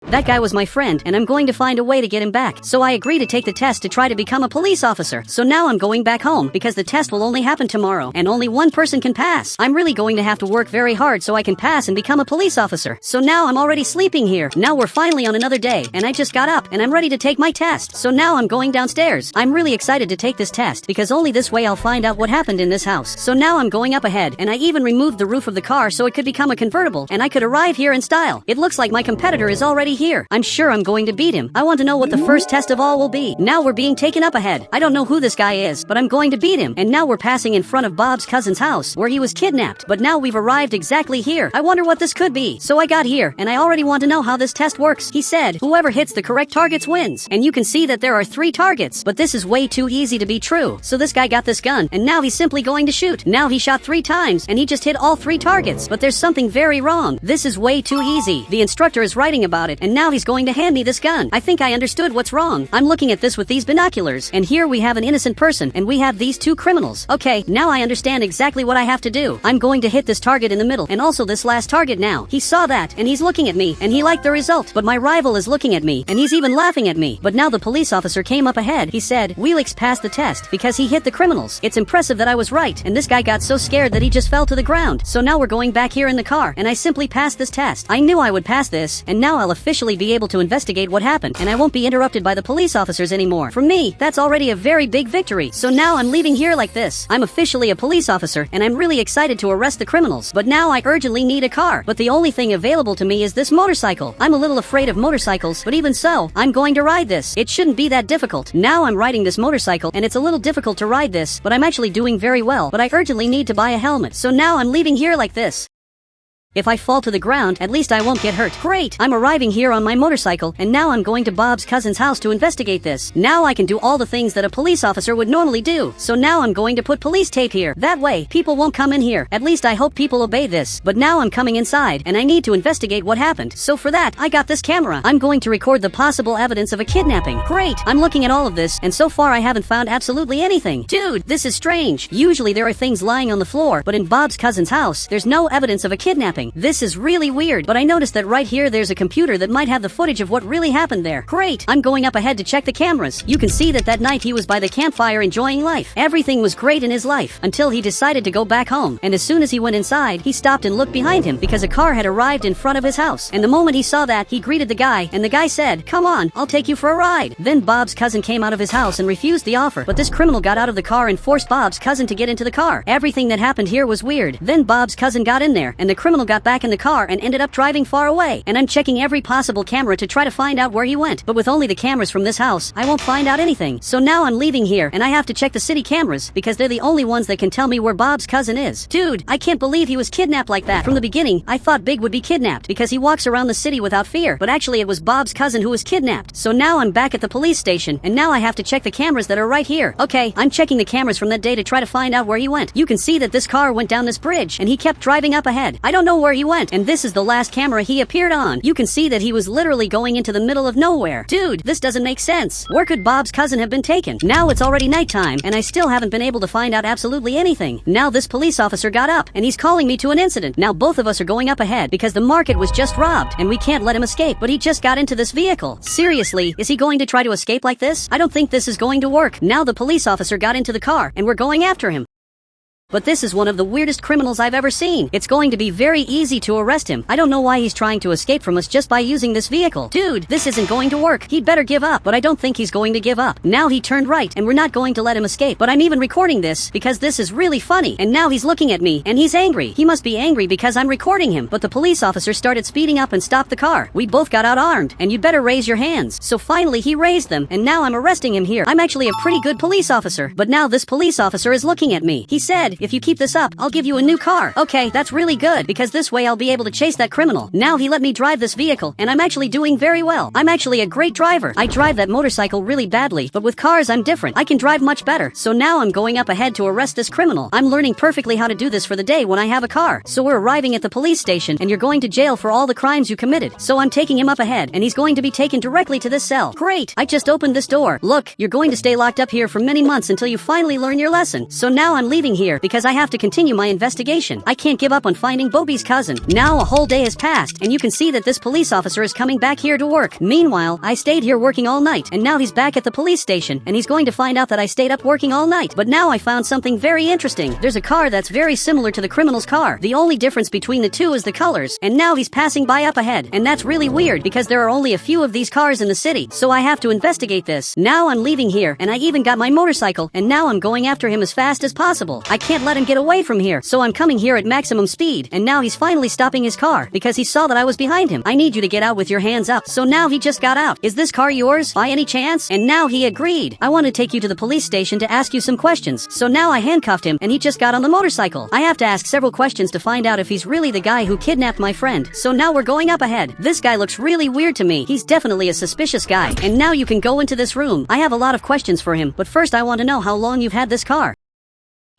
That guy was my friend, and I'm going to find a way to get him back. So I agree to take the test to try to become a police officer. So now I'm going back home, because the test will only happen tomorrow, and only one person can pass. I'm really going to have to work very hard so I can pass and become a police officer. So now I'm already sleeping here. Now we're finally on another day, and I just got up, and I'm ready to take my test. So now I'm going downstairs. I'm really excited to take this test, because only this way I'll find out what happened in this house. So now I'm going up ahead, and I even removed the roof of the car so it could become a convertible, and I could arrive here in style. It looks like my competitor is already here. I'm sure I'm going to beat him. I want to know what the first test of all will be. Now we're being taken up ahead. I don't know who this guy is, but I'm going to beat him. And now we're passing in front of Bob's cousin's house, where he was kidnapped. But now we've arrived exactly here. I wonder what this could be. So I got here, and I already want to know how this test works. He said, whoever hits the correct targets wins. And you can see that there are 3 targets. But this is way too easy to be true. So this guy got this gun, and now he's simply going to shoot. Now he shot 3 times, and he just hit all 3 targets. But there's something very wrong. This is way too easy. The instructor is writing about it, and now he's going to hand me this gun. I think I understood what's wrong. I'm looking at this with these binoculars, and here we have an innocent person, and we have these 2 criminals. Okay, now I understand exactly what I have to do. I'm going to hit this target in the middle, and also this last target now. He saw that, and he's looking at me, and he liked the result. But my rival is looking at me, and he's even laughing at me. But now the police officer came up ahead. He said, Wheelix passed the test, because he hit the criminals. It's impressive that I was right, and this guy got so scared that he just fell to the ground. So now we're going back here in the car, and I simply passed this test. I knew I would pass this, and now I'll officially be able to investigate what happened, and I won't be interrupted by the police officers anymore. For me, that's already a very big victory. So now I'm leaving here like this. I'm officially a police officer, and I'm really excited to arrest the criminals. But now I urgently need a car. But the only thing available to me is this motorcycle. I'm a little afraid of motorcycles, but even so, I'm going to ride this. It shouldn't be that difficult. Now I'm riding this motorcycle, and it's a little difficult to ride this, but I'm actually doing very well. But I urgently need to buy a helmet. So now I'm leaving here like this. If I fall to the ground, at least I won't get hurt. Great! I'm arriving here on my motorcycle, and now I'm going to Bob's cousin's house to investigate this. Now I can do all the things that a police officer would normally do. So now I'm going to put police tape here. That way, people won't come in here. At least I hope people obey this. But now I'm coming inside, and I need to investigate what happened. So for that, I got this camera. I'm going to record the possible evidence of a kidnapping. Great! I'm looking at all of this, and so far I haven't found absolutely anything. Dude, this is strange. Usually there are things lying on the floor, but in Bob's cousin's house, there's no evidence of a kidnapping. This is really weird, but I noticed that right here there's a computer that might have the footage of what really happened there. Great! I'm going up ahead to check the cameras. You can see that night he was by the campfire enjoying life. Everything was great in his life, until he decided to go back home. And as soon as he went inside, he stopped and looked behind him, because a car had arrived in front of his house. And the moment he saw that, he greeted the guy, and the guy said, "Come on, I'll take you for a ride." Then Bob's cousin came out of his house and refused the offer, but this criminal got out of the car and forced Bob's cousin to get into the car. Everything that happened here was weird. Then Bob's cousin got in there, and the criminal got back in the car and ended up driving far away. And I'm checking every possible camera to try to find out where he went. But with only the cameras from this house, I won't find out anything. So now I'm leaving here, and I have to check the city cameras, because they're the only ones that can tell me where Bob's cousin is. Dude, I can't believe he was kidnapped like that. From the beginning, I thought Big would be kidnapped, because he walks around the city without fear. But actually it was Bob's cousin who was kidnapped. So now I'm back at the police station, and now I have to check the cameras that are right here. Okay, I'm checking the cameras from that day to try to find out where he went. You can see that this car went down this bridge, and he kept driving up ahead. I don't know where he went, and this is the last camera he appeared on. You can see that he was literally going into the middle of nowhere. Dude, this doesn't make sense. Where could Bob's cousin have been taken? Now it's already nighttime, and I still haven't been able to find out absolutely anything. Now this police officer got up, and he's calling me to an incident. Now both of us are going up ahead, because the market was just robbed, and we can't let him escape, but he just got into this vehicle. Seriously, is he going to try to escape like this? I don't think this is going to work. Now the police officer got into the car, and we're going after him. But this is one of the weirdest criminals I've ever seen. It's going to be very easy to arrest him. I don't know why he's trying to escape from us just by using this vehicle. Dude, this isn't going to work. He'd better give up, but I don't think he's going to give up. Now he turned right, and we're not going to let him escape. But I'm even recording this because this is really funny. And now he's looking at me, and he's angry. He must be angry because I'm recording him. But the police officer started speeding up and stopped the car. We both got out armed, and you'd better raise your hands. So finally he raised them, and now I'm arresting him here. I'm actually a pretty good police officer, but now this police officer is looking at me. He said, if you keep this up, I'll give you a new car. Okay, that's really good, because this way I'll be able to chase that criminal. Now he let me drive this vehicle, and I'm actually doing very well. I'm actually a great driver. I drive that motorcycle really badly, but with cars I'm different. I can drive much better. So now I'm going up ahead to arrest this criminal. I'm learning perfectly how to do this for the day when I have a car. So we're arriving at the police station, and you're going to jail for all the crimes you committed. So I'm taking him up ahead, and he's going to be taken directly to this cell. Great! I just opened this door. Look, you're going to stay locked up here for many months until you finally learn your lesson. So now I'm leaving here because I have to continue my investigation. I can't give up on finding Bobby's cousin. Now a whole day has passed, and you can see that this police officer is coming back here to work. Meanwhile, I stayed here working all night, and now he's back at the police station, and he's going to find out that I stayed up working all night. But now I found something very interesting. There's a car that's very similar to the criminal's car. The only difference between the two is the colors, and now he's passing by up ahead. And that's really weird because there are only a few of these cars in the city, so I have to investigate this. Now I'm leaving here, and I even got my motorcycle, and now I'm going after him as fast as possible. I can't let him get away from here, so I'm coming here at maximum speed, and now he's finally stopping his car because he saw that I was behind him. I need you to get out with your hands up. So now he just got out. Is this car yours by any chance? And now he agreed. I want to take you to the police station to ask you some questions. So now I handcuffed him, and he just got on the motorcycle. I have to ask several questions to find out if he's really the guy who kidnapped my friend. So now we're going up ahead. This guy looks really weird to me. He's definitely a suspicious guy. And now you can go into this room. I have a lot of questions for him, but first I want to know how long you've had this car.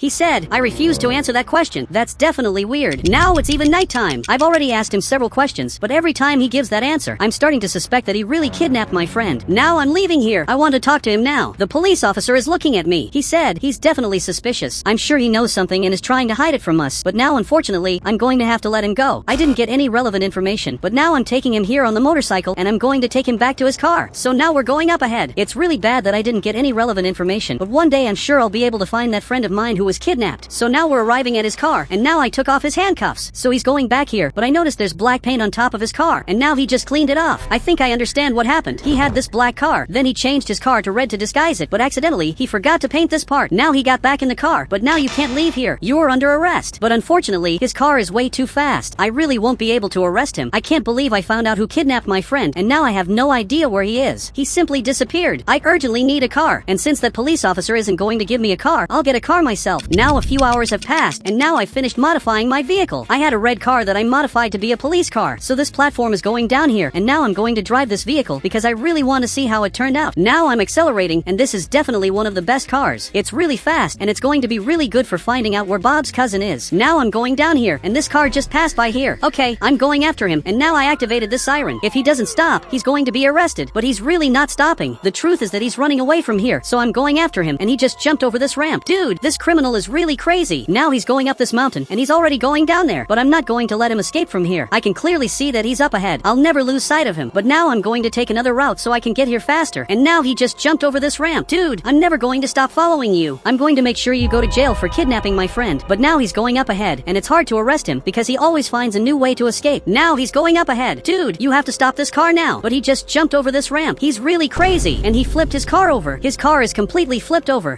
He said, I refuse to answer that question. That's definitely weird. Now it's even nighttime. I've already asked him several questions, but every time he gives that answer, I'm starting to suspect that he really kidnapped my friend. Now I'm leaving here. I want to talk to him now. The police officer is looking at me. He said, he's definitely suspicious. I'm sure he knows something and is trying to hide it from us, but now unfortunately, I'm going to have to let him go. I didn't get any relevant information, but now I'm taking him here on the motorcycle, and I'm going to take him back to his car. So now we're going up ahead. It's really bad that I didn't get any relevant information, but one day I'm sure I'll be able to find that friend of mine who was kidnapped. So now we're arriving at his car, and now I took off his handcuffs. So he's going back here, but I noticed there's black paint on top of his car, and now he just cleaned it off. I think I understand what happened. He had this black car, then he changed his car to red to disguise it, but accidentally, he forgot to paint this part. Now he got back in the car, but now you can't leave here. You're under arrest. But unfortunately, his car is way too fast. I really won't be able to arrest him. I can't believe I found out who kidnapped my friend, and now I have no idea where he is. He simply disappeared. I urgently need a car, and since that police officer isn't going to give me a car, I'll get a car myself. Now a few hours have passed, and now I've finished modifying my vehicle. I had a red car that I modified to be a police car, so this platform is going down here, and now I'm going to drive this vehicle because I really want to see how it turned out. Now I'm accelerating, and this is definitely one of the best cars. It's really fast, and it's going to be really good for finding out where Bob's cousin is. Now I'm going down here, and this car just passed by here. Okay, I'm going after him, and now I activated the siren. If he doesn't stop, he's going to be arrested, but he's really not stopping. The truth is that he's running away from here, so I'm going after him, and he just jumped over this ramp. Dude, this criminal is really crazy. Now he's going up this mountain, and he's already going down there, but I'm not going to let him escape from here. I can clearly see that he's up ahead. I'll never lose sight of him, but now I'm going to take another route so I can get here faster, and now he just jumped over this ramp. Dude, I'm never going to stop following you. I'm going to make sure you go to jail for kidnapping my friend, but now he's going up ahead, and it's hard to arrest him because he always finds a new way to escape. Now he's going up ahead. Dude, you have to stop this car now, but he just jumped over this ramp. He's really crazy, and he flipped his car over. His car is completely flipped over.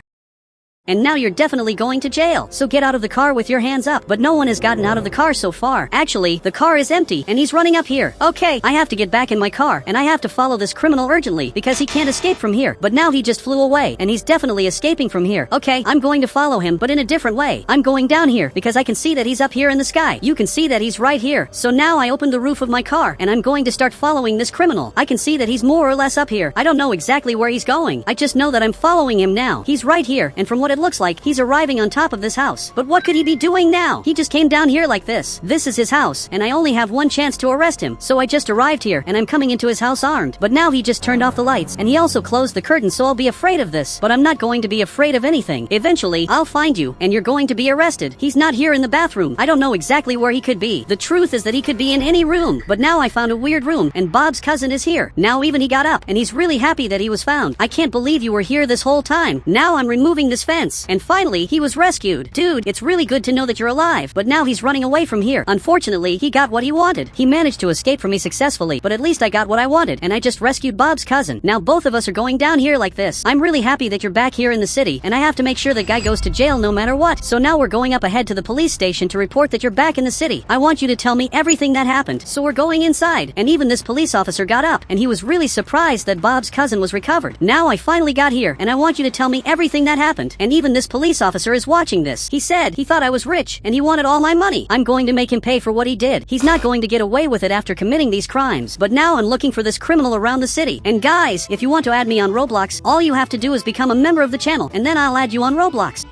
And now you're definitely going to jail. So get out of the car with your hands up. But no one has gotten out of the car so far. Actually, the car is empty, and he's running up here. Okay, I have to get back in my car, and I have to follow this criminal urgently, because he can't escape from here. But now he just flew away, and he's definitely escaping from here. Okay, I'm going to follow him, but in a different way. I'm going down here, because I can see that he's up here in the sky. You can see that he's right here. So now I opened the roof of my car, and I'm going to start following this criminal. I can see that he's more or less up here. I don't know exactly where he's going. I just know that I'm following him now. He's right here, and from what it looks like, he's arriving on top of this house. But what could he be doing now? He just came down here like this. This is his house, and I only have one chance to arrest him. So I just arrived here, and I'm coming into his house armed. But now he just turned off the lights, and he also closed the curtain, so I'll be afraid of this. But I'm not going to be afraid of anything. Eventually, I'll find you, and you're going to be arrested. He's not here in the bathroom. I don't know exactly where he could be. The truth is that he could be in any room. But now I found a weird room, and Bob's cousin is here. Now even he got up, and he's really happy that he was found. I can't believe you were here this whole time. Now I'm removing this fan fence. And finally, he was rescued. Dude, it's really good to know that you're alive, but now he's running away from here. Unfortunately, he got what he wanted. He managed to escape from me successfully, but at least I got what I wanted, and I just rescued Bob's cousin. Now both of us are going down here like this. I'm really happy that you're back here in the city, and I have to make sure that guy goes to jail no matter what. So now we're going up ahead to the police station to report that you're back in the city. I want you to tell me everything that happened. So we're going inside, and even this police officer got up, and he was really surprised that Bob's cousin was recovered. Now I finally got here, and I want you to tell me everything that happened. And even this police officer is watching this. He said he thought I was rich, and he wanted all my money. I'm going to make him pay for what he did. He's not going to get away with it after committing these crimes. But now I'm looking for this criminal around the city. And guys, if you want to add me on Roblox, all you have to do is become a member of the channel, and then I'll add you on Roblox.